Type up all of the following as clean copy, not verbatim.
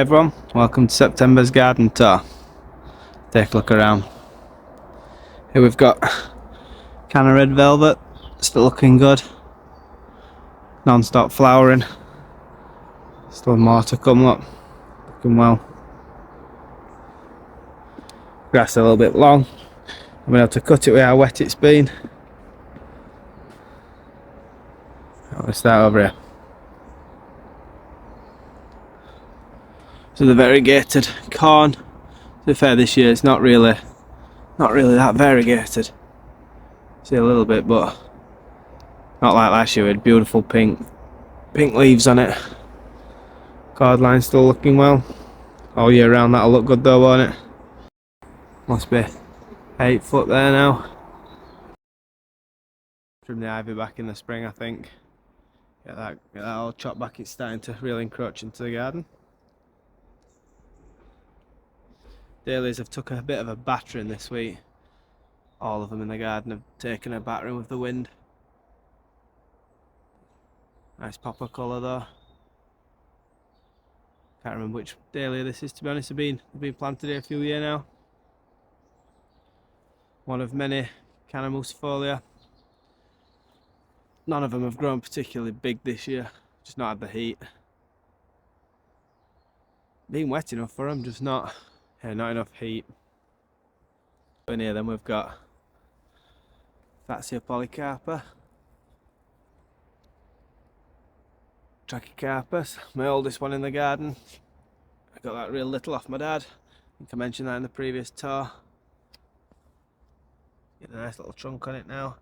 Hi everyone, welcome to September's garden tour. Take a look around. Here we've got can of red velvet, still looking good. Non-stop flowering. Still more to come, look. Looking well. Grass a little bit long. I'm able to cut it with how wet it's been. Let's start over here. So the variegated corn. To be fair, this year it's not really that variegated. See a little bit, but not like last year. We had beautiful pink leaves on it. Cord line still looking well. All year round that'll look good though, won't it? Must be 8 foot there now. Trim the ivy back in the spring, I think. Get that all chopped back. It's starting to really encroach into the garden. Dahlias have took a bit of a battering this week. All of them in the garden have taken a battering with the wind. Nice popper colour though. Can't remember which dahlia this is, to be honest. They've been planted here a few years now. One of many Miscanthus. None of them have grown particularly big this year, just not had the heat. Been wet enough for them, just not enough heat. In here then we've got Fatsia polycarpa, Trachycarpus, my oldest one in the garden. I got that real little off my dad. I think I mentioned that in the previous tour. Get a nice little trunk on it now.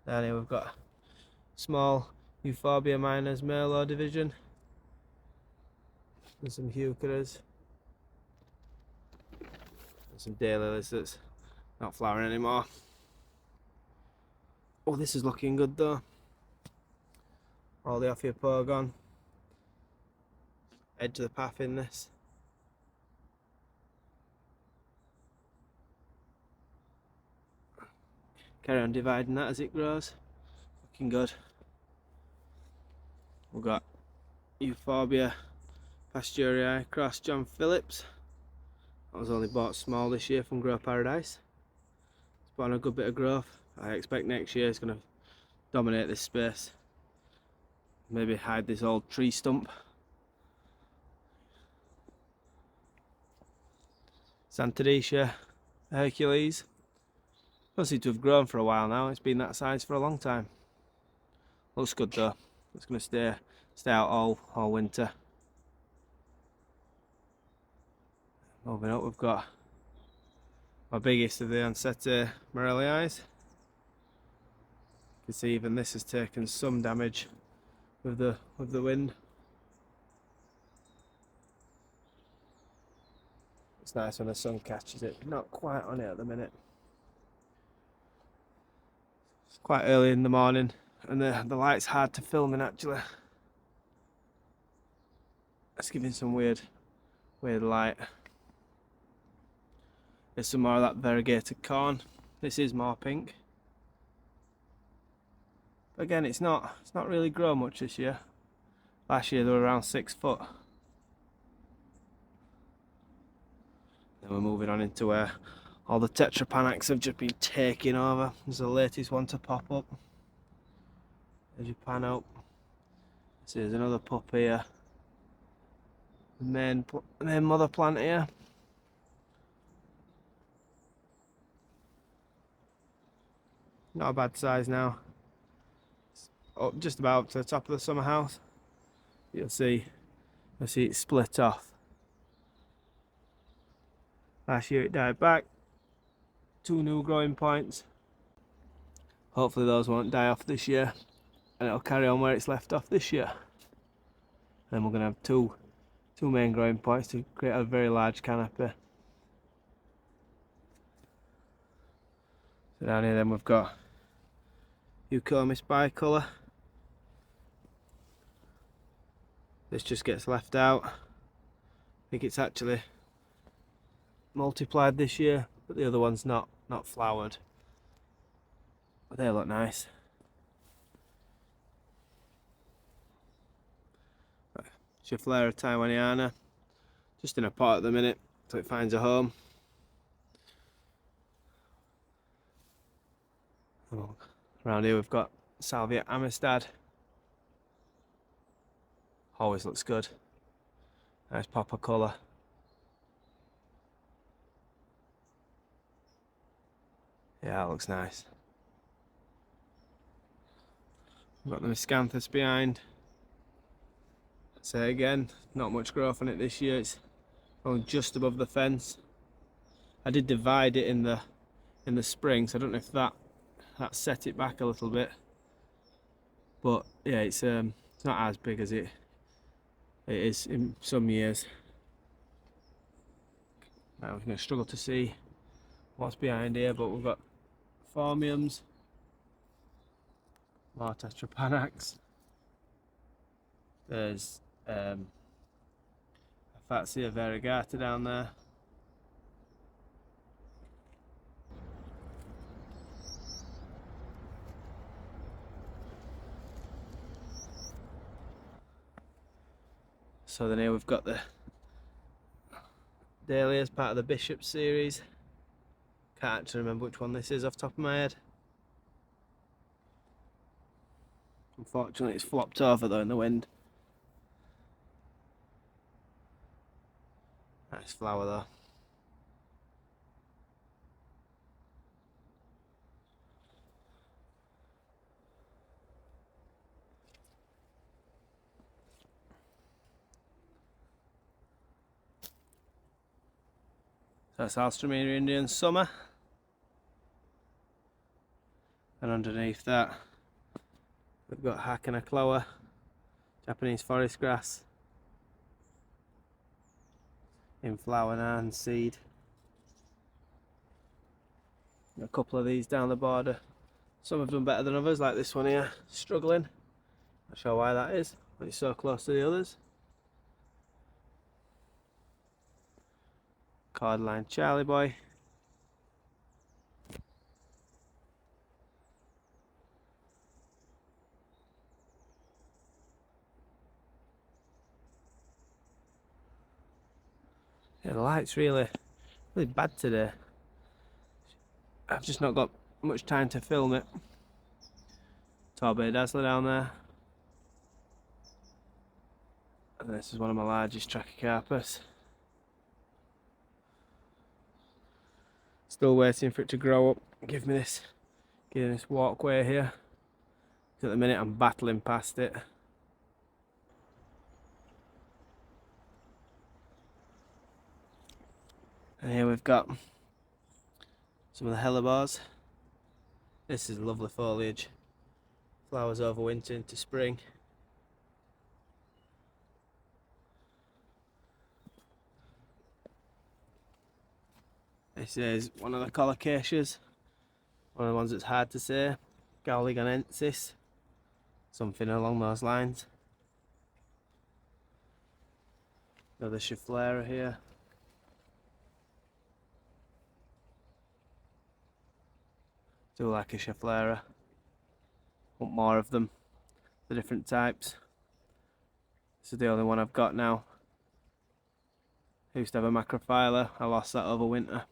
Down here we've got small euphorbia minors Merlot division. And some heucheras. And some Dahlias that's not flowering anymore. Oh, this is looking good though. All the ophiopoa gone. Edge of the path in this. Carry on dividing that as it grows. Looking good. We've got euphorbia pasturii cross John Phillips. That was only bought small this year from Grow Paradise. It's brought a good bit of growth. I expect next year it's going to dominate this space. Maybe hide this old tree stump. Santadecia Hercules. Don't seem to have grown for a while now. It's been that size for a long time. Looks good though. It's going to stay out all winter. Moving up, we've got my biggest of the Monstera Morellii. You can see even this has taken some damage with the wind. It's nice when the sun catches it. Not quite on it at the minute. It's quite early in the morning, and the light's hard to film in actually. It's giving some weird light. There's some more of that variegated corn. This is more pink. But again, it's not really grown much this year. Last year they were around 6 foot. Then we're moving on into where all the Tetrapanax have just been taking over. There's the latest one to pop up. As you pan up, see there's another pup here. The main mother plant here. Not a bad size now. It's up just about to the top of the summer house. You'll see it split off. Last year it died back. 2 new growing points. Hopefully those won't die off this year, and it'll carry on where it's left off this year. Then we're going to have two main growing points to create a very large canopy. So down here then we've got Eucomis bicolor. This just gets left out. I think it's actually multiplied this year, but the other one's not flowered. But they look nice. Flora taiwaniana, just in a pot at the minute till it finds a home. Oh, around here we've got salvia amistad. Always looks good. Nice pop of colour. Yeah, that looks nice. We've got the Miscanthus behind. Say again, not much growth on it this year. It's only just above the fence. I did divide it in the spring, so I don't know if that set it back a little bit. But yeah, it's not as big as it is in some years. Now we're going to struggle to see what's behind here, but we've got phormiums, more Tetrapanax. There's a Fatsia variegata down there. So then here we've got the Dahlias, part of the Bishop series. Can't actually remember which one this is off the top of my head. Unfortunately it's flopped over though in the wind. Nice flower though. So that's Alströmer Indian Summer. And underneath that we've got Hakanakloa, Japanese forest grass, in flower now and seed. A couple of these down the border. Some have done better than others, like this one here, struggling. Not sure why that is, but it's so close to the others. Cordline Charlie Boy. Yeah, the light's really bad today. I've just not got much time to film it. Torbay Dazzler down there. And this is one of my largest Trachycarpus. Still waiting for it to grow up and give me this walkway here. At the minute I'm battling past it. And here we've got some of the hellebores. This is lovely foliage. Flowers over winter into spring. This is one of the colocaceae, one of the ones that's hard to say. Gauligonensis, something along those lines. Another flora here. Do like a flora. Want more of them, the different types. This is the only one I've got now. I used to have a macrophylla, I lost that over winter.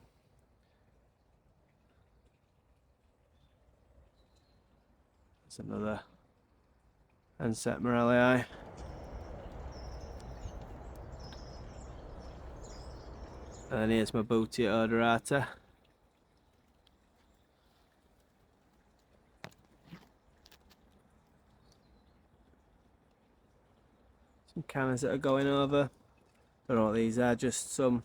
There's another Anset Morellii. And then here's my Bootia odorata. Some cannas that are going over. Don't know what these are, just some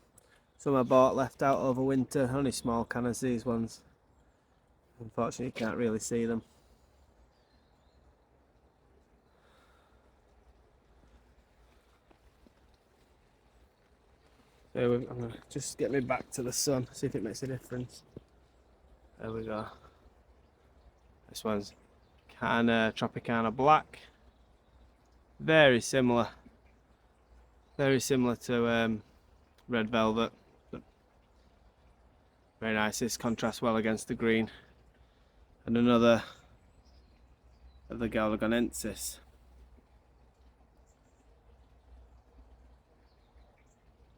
I bought left out over winter. Only small cannas, these ones. Unfortunately you can't really see them. So I'm going to just get me back to the sun, see if it makes a difference. There we go. This one's Cana Tropicana Black. Very similar. Very similar to Red Velvet. But very nice. This contrasts well against the green. And another of the Gauligonensis.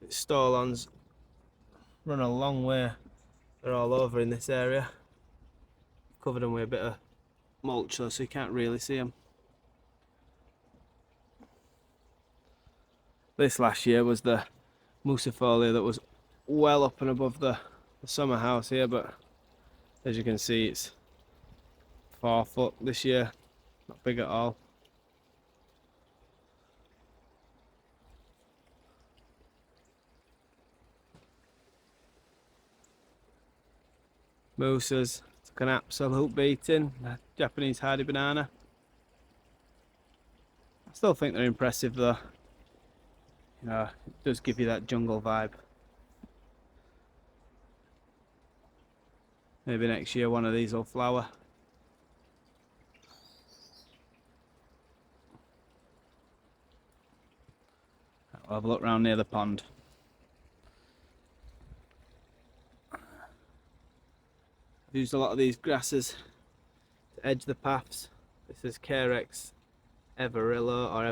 Stolons run a long way. They're all over in this area. Covered them with a bit of mulch though, so you can't really see them. This last year was the Musifolia that was well up and above the summer house here, but as you can see it's 4 foot this year, not big at all. Mooses took an absolute beating. The Japanese hardy banana. I still think they're impressive though. You know, it does give you that jungle vibe. Maybe next year one of these will flower. I'll have a look round near the pond. I've used a lot of these grasses to edge the paths. This is Carex Everillo or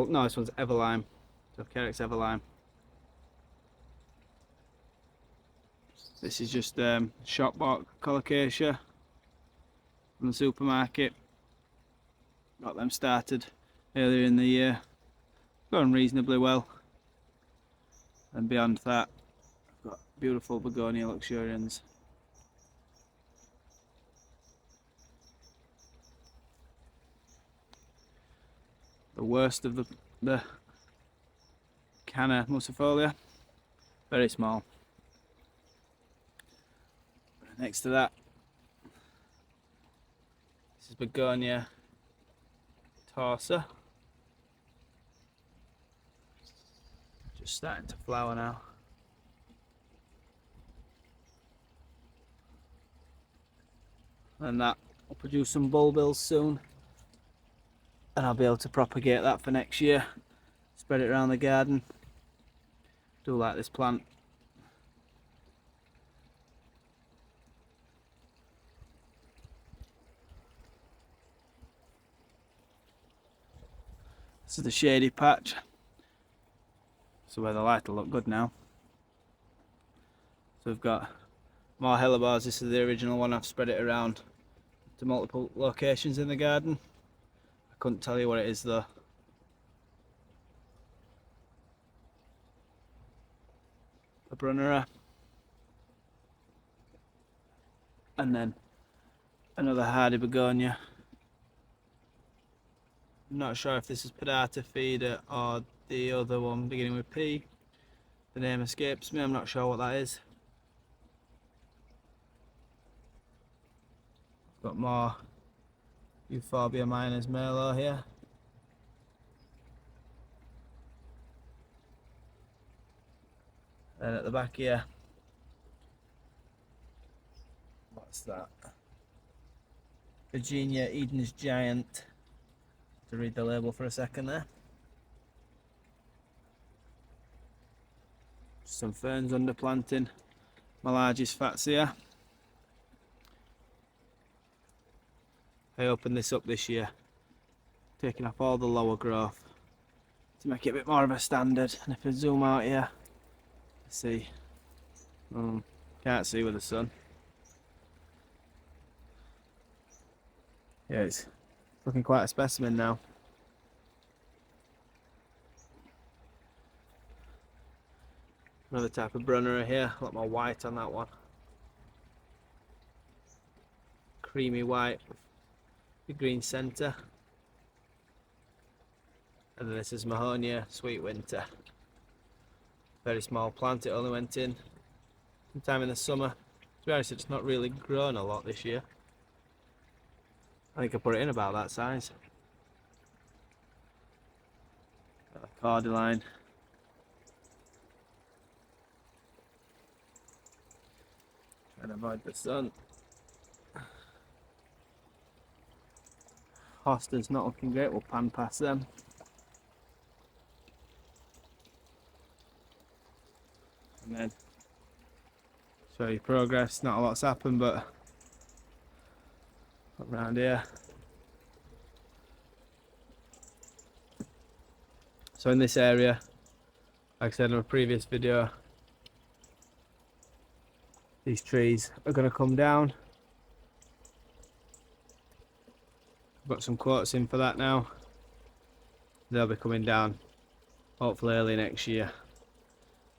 no, this one's Everlime. So Carex Everlime. This is just shop bought colocasia from the supermarket. Got them started earlier in the year. Going reasonably well. And beyond that, I've got beautiful begonia luxurians. The worst of the Canna Musifolia, very small. Next to that, this is begonia torsa. Just starting to flower now. And that will produce some bulbils soon. And I'll be able to propagate that for next year. Spread it around the garden. Do like this plant. This is the Shady patch. So where the light will look good now. So we've got more hellebores. This is the original one. I've spread it around to multiple locations in the garden. I couldn't tell you what it is though. A Brunnera. And then another hardy begonia. I'm not sure if this is Podata feeder or the other one beginning with P. The name escapes me, I'm not sure what that is. Got more euphorbia minors Merlot here. And at the back here, what's that? Virginia Eden's Giant. To read the label for a second there. Some ferns under planting. My largest Fatsia. I opened this up this year, taking off all the lower growth to make it a bit more of a standard. And if I zoom out here, you see, can't see with the sun. Yeah, it's looking quite a specimen now. Another type of Brunnera here, a lot more white on that one. Creamy white with the green centre. And then this is Mahonia Sweet Winter. Very small plant, it only went in sometime in the summer. To be honest, it's not really grown a lot this year. I think I put it in about that size. Got a cordyline. Trying to avoid the sun. Hostas not looking great, we'll pan past them. And then show you progress, not a lot's happened, but up around here. So in this area Like I said in a previous video, these trees are going to come down. I've got some quotes in for that now. They'll be coming down hopefully early next year,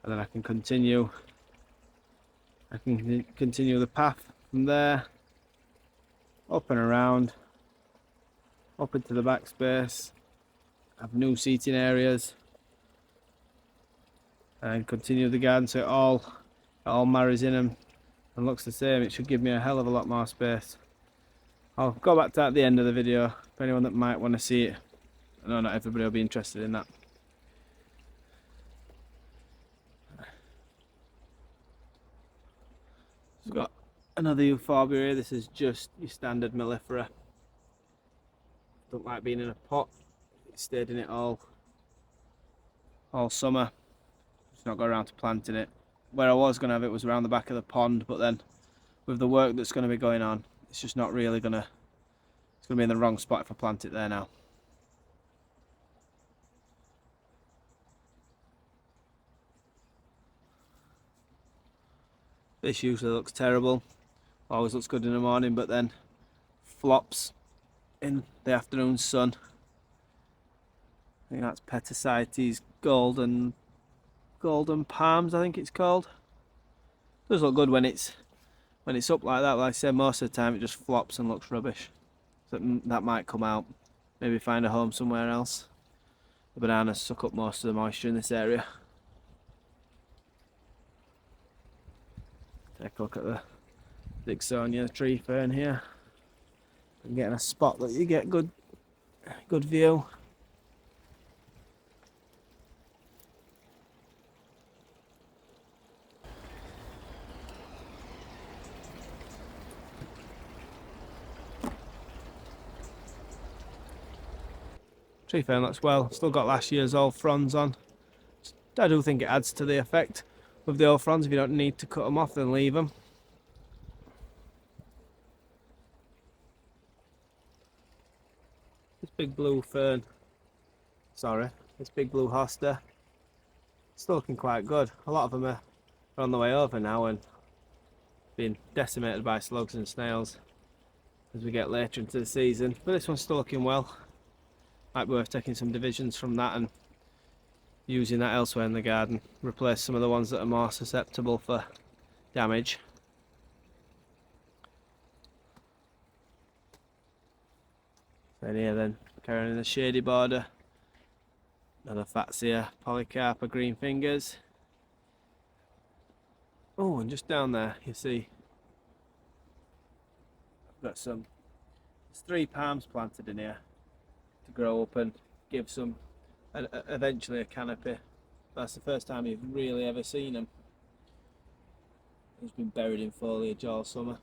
and then I can continue the path from there up and around, up into the back space, have new seating areas, and continue the garden so it all marries in and looks the same. It should give me a hell of a lot more space. I'll go back to that at the end of the video for anyone that might want to see it. I know not everybody will be interested in that. We've got another euphorbia here. This is just your standard mellifera. Don't like being in a pot. It stayed in it all summer. Just not got around to planting it. Where I was going to have it was around the back of the pond, but then with the work that's going to be going on, it's just not really going to, it's going to be in the wrong spot if I plant it there now. This usually looks terrible. Always looks good in the morning, but then flops in the afternoon sun. I think that's Tetrapanax golden palms, I think it's called. Does look good when it's up like that. Like I said, most of the time it just flops and looks rubbish. So that might come out. Maybe find a home somewhere else. The bananas suck up most of the moisture in this area. Take a look at the Dixonia tree fern here. I'm getting a spot that you get good view. Tree fern looks well. Still got last year's old fronds on. I do think it adds to the effect with the old fronds. If you don't need to cut them off, then leave them. This big blue fern, this big blue hosta, still looking quite good. A lot of them are on the way over now and being decimated by slugs and snails as we get later into the season. But this one's still looking well. Might be worth taking some divisions from that and using that elsewhere in the garden. Replace some of the ones that are more susceptible for damage. And here then, carrying the shady border, another Fatsia, polycarpa, green fingers. Oh, and just down there you see I've got there's 3 palms planted in here to grow up and give some eventually a canopy. That's the first time you've really ever seen them. It's been buried in foliage all summer.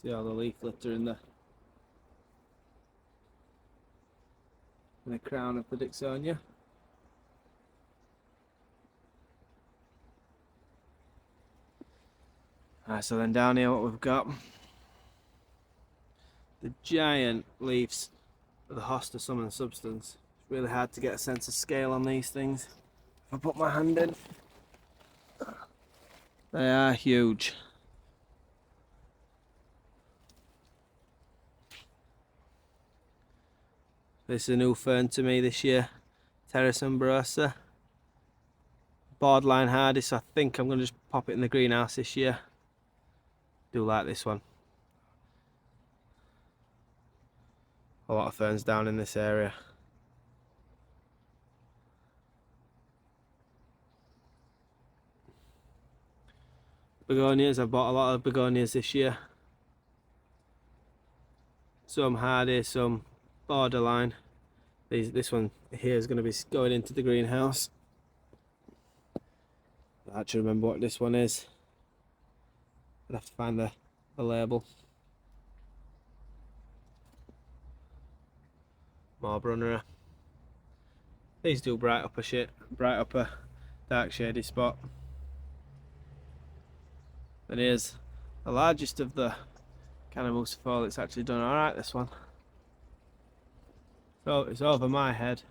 See all the leaf litter in the crown of the Dixonia. Alright, so then down here what we've got, the giant leaves of the hosta summon substance. It's really hard to get a sense of scale on these things. If I put my hand in, they are huge. This is a new fern to me this year, Tetrapanax. Borderline hardy, so I think I'm going to just pop it in the greenhouse this year. Do like this one. A lot of ferns down in this area. Begonias, I've bought a lot of begonias this year. Some hardy, some borderline. This one here is going to be going into the greenhouse. I actually remember what this one is. I'd have to find the label. More Brunnera. These do bright up a dark shady spot. And here's the largest of the It's actually done alright, this one. So it's over my head.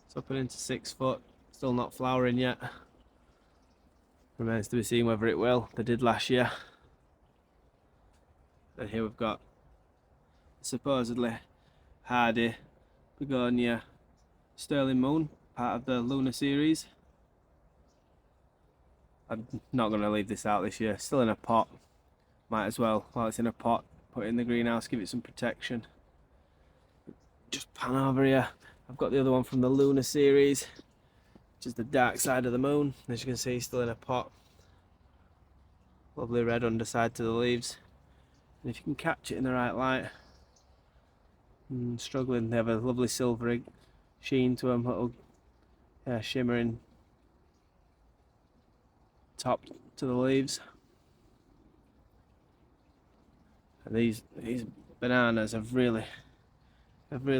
It's up and into 6 foot. Still not flowering yet. Remains to be seen whether it will. They did last year. And here we've got supposedly hardy begonia sterling moon, part of the lunar series. I'm not going to leave this out this year. Still in a pot. Might as well, while it's in a pot, put it in the greenhouse, give it some protection. Just pan over here. I've got the other one from the lunar series, which is the dark side of the moon. As you can see, still in a pot. Lovely red underside to the leaves. And if you can catch it in the right light, struggling. They have a lovely silvery sheen to them, little shimmering top to the leaves. And these bananas have really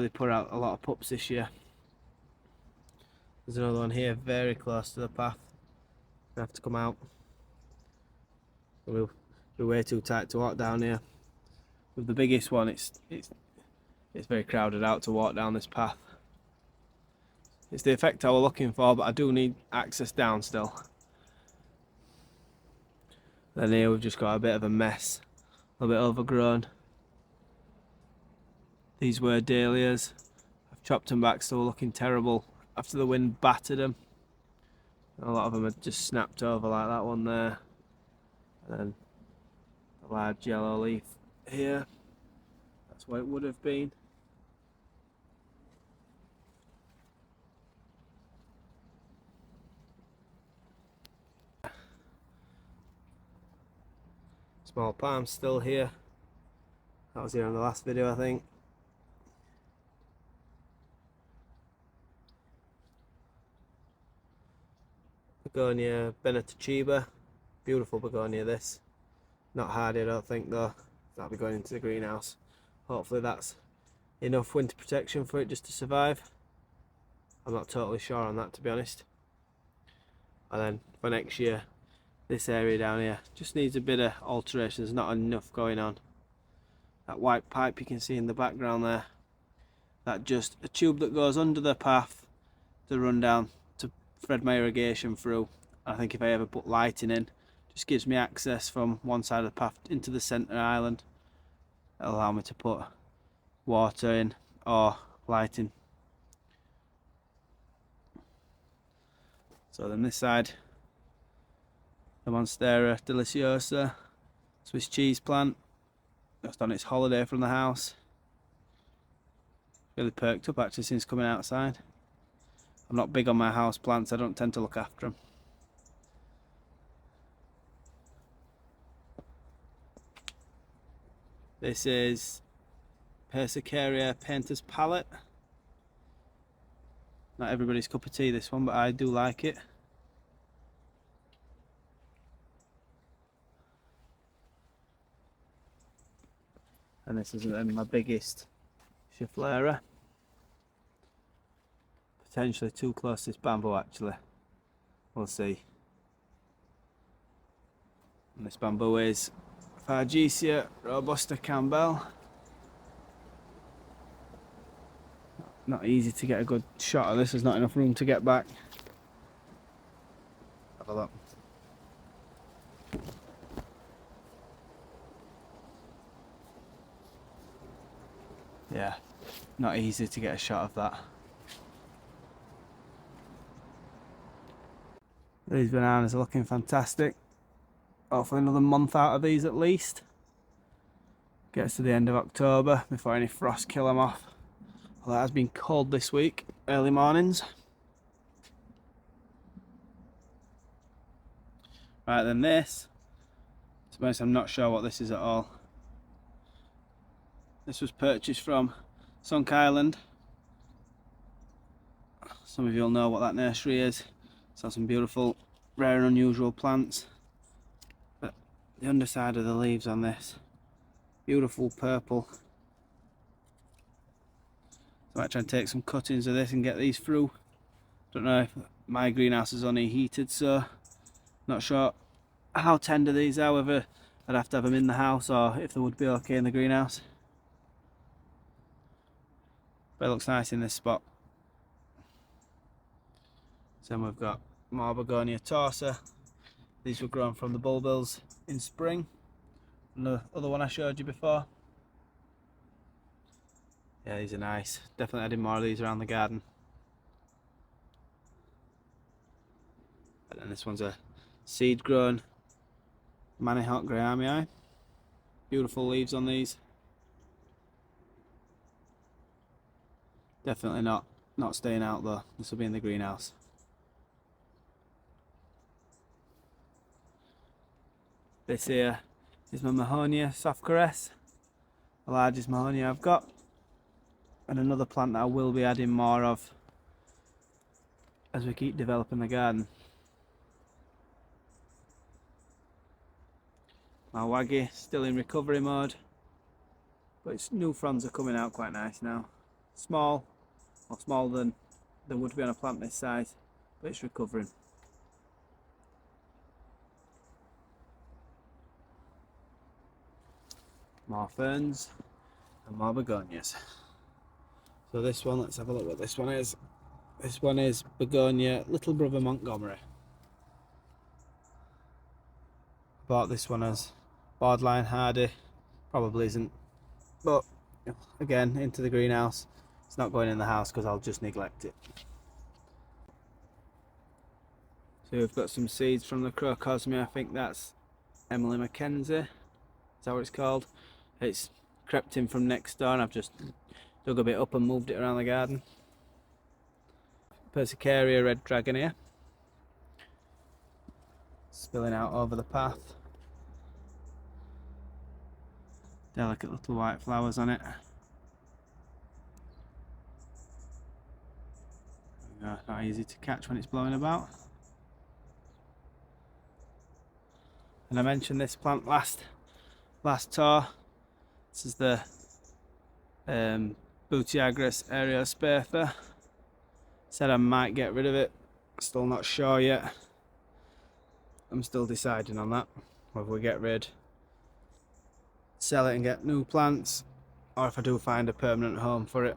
put out a lot of pups this year. There's another one here very close to the path. I have to come out. We'll be way too tight to walk down here. With the biggest one, it's very crowded out to walk down this path. It's the effect I was looking for, but I do need access down still. Then here we've just got a bit of a mess, a little bit overgrown. These were Dahlias. I've chopped them back, still looking terrible after the wind battered them. A lot of them had just snapped over, like that one there. And then a large yellow leaf here. That's what it would have been. Small palms still here. That was here on the last video, I think. Begonia Benetichiba. Beautiful begonia this. Not hardy, I don't think, though. That'll be going into the greenhouse. Hopefully that's enough winter protection for it just to survive. I'm not totally sure on that, to be honest. And then for next year, this area down here just needs a bit of alteration. There's not enough going on. That white pipe you can see in the background there, that's just a tube that goes under the path to run down to thread my irrigation through. I think if I ever put lighting in, just gives me access from one side of the path into the centre island. It'll allow me to put water in or lighting. So then this side, the Monstera deliciosa, Swiss cheese plant, just on its holiday from the house. Really perked up actually since coming outside. I'm not big on my house plants, I don't tend to look after them. This is Persicaria painter's palette. Not everybody's cup of tea, this one, but I do like it. And this is my biggest flora. Potentially too close to this bamboo, actually. We'll see. And this bamboo is Fatsia robusta Campbell. Not easy to get a good shot of this. There's not enough room to get back. Have a look. Yeah, not easy to get a shot of that. These bananas are looking fantastic. Hopefully another month out of these at least. Gets to the end of October before any frost kill them off. Well, it has been cold this week, early mornings. Right, then this. To be honest, I'm not sure what this is at all. This was purchased from Sunk Island. Some of you will know what that nursery is. It's got some beautiful, rare and unusual plants. But the underside of the leaves on this, beautiful purple. So I might try and take some cuttings of this and get these through. Don't know if my greenhouse is only heated, so not sure how tender these are, whether I'd have to have them in the house, or if they would be okay in the greenhouse. But it looks nice in this spot. So then we've got more begonia torsa. These were grown from the bulbils in spring. And the other one I showed you before. Yeah, these are nice. Definitely adding more of these around the garden. And then this one's a seed grown Manihawk Grahami. Beautiful leaves on these. Definitely not staying out though. This will be in the greenhouse. This here is my Mahonia soft caress, the largest Mahonia I've got, and another plant that I will be adding more of as we keep developing the garden. My Waggy still in recovery mode, but its new fronds are coming out quite nice now. Small, or smaller than they would be on a plant this size, but it's recovering. More ferns and more begonias. So this one, let's have a look what this one is. This one is begonia Little Brother Montgomery. Bought this one as borderline hardy, probably isn't, but again, into the greenhouse. It's not going in the house because I'll just neglect it. So we've got some seeds from the Crocosmia. I think that's Emily Mackenzie, is that what it's called? It's crept in from next door and I've just dug a bit up and moved it around the garden. Persicaria red dragon here, spilling out over the path. Delicate little white flowers on it. Not easy to catch when it's blowing about. And I mentioned this plant last tour. This is the Butiagris areospertha. Said I might get rid of it. Still not sure yet. I'm still deciding on that. Whether we get rid, sell it and get new plants, or if I do find a permanent home for it.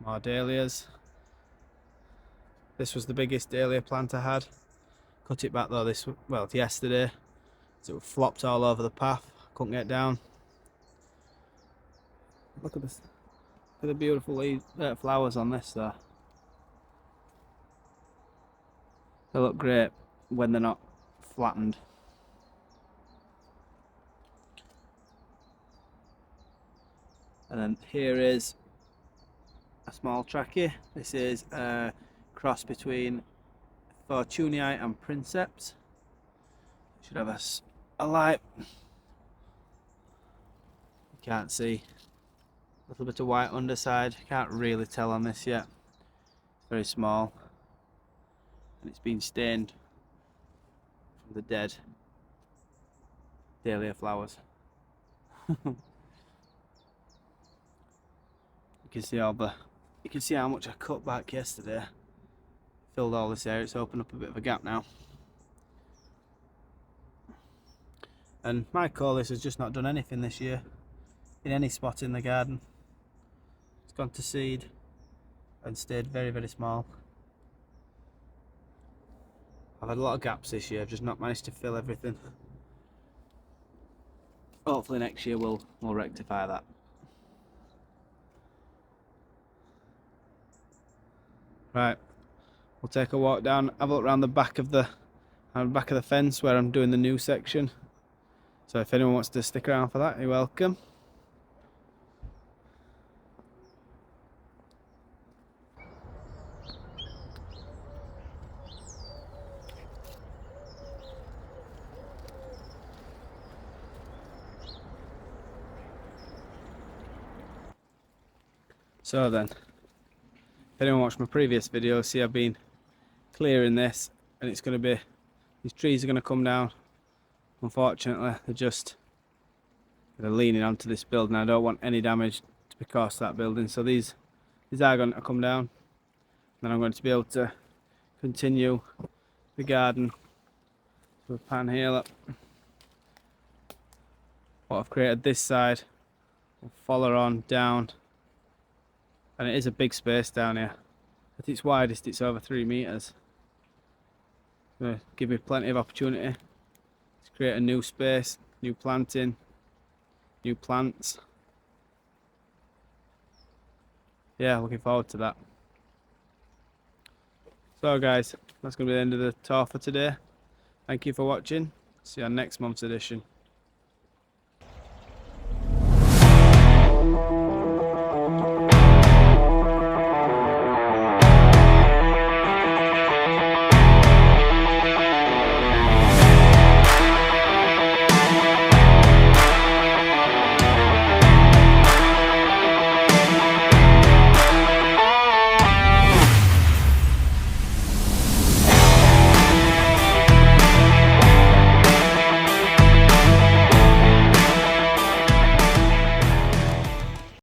More dahlias. This was the biggest dahlia plant I had. Cut it back though yesterday. So it flopped all over the path. Couldn't get down. Look at this. Look at the beautiful flowers on this though. They look great when they're not flattened. And then here is a small trachea. This is a cross between Fortunii and Princeps. Should have a light. You can't see. A little bit of white underside. Can't really tell on this yet. It's very small. And it's been stained from the dead dahlia flowers. You can see you can see how much I cut back yesterday. Filled all this area. It's opened up a bit of a gap now. And my Colis has just not done anything this year in any spot in the garden. It's gone to seed and stayed very, very small. I've had a lot of gaps this year. I've just not managed to fill everything. Hopefully next year we'll rectify that. Right, we'll take a walk down, have a look around the back of the fence where I'm doing the new section. So if anyone wants to stick around for that, you're welcome. So then, if anyone watched my previous video, see I've been clearing this, and it's going to be, these trees are going to come down. Unfortunately, they're leaning onto this building. I don't want any damage to be caused to that building, so these are going to come down. Then I'm going to be able to continue the garden The pan here, look. What I've created this side will follow on down, and it is a big space down here. At its widest it's over 3 meters. Give me plenty of opportunity to create a new space, new planting, new plants. Yeah, looking forward to that. So guys, that's going to be the end of the tour for today. Thank you for watching. See you on next month's edition.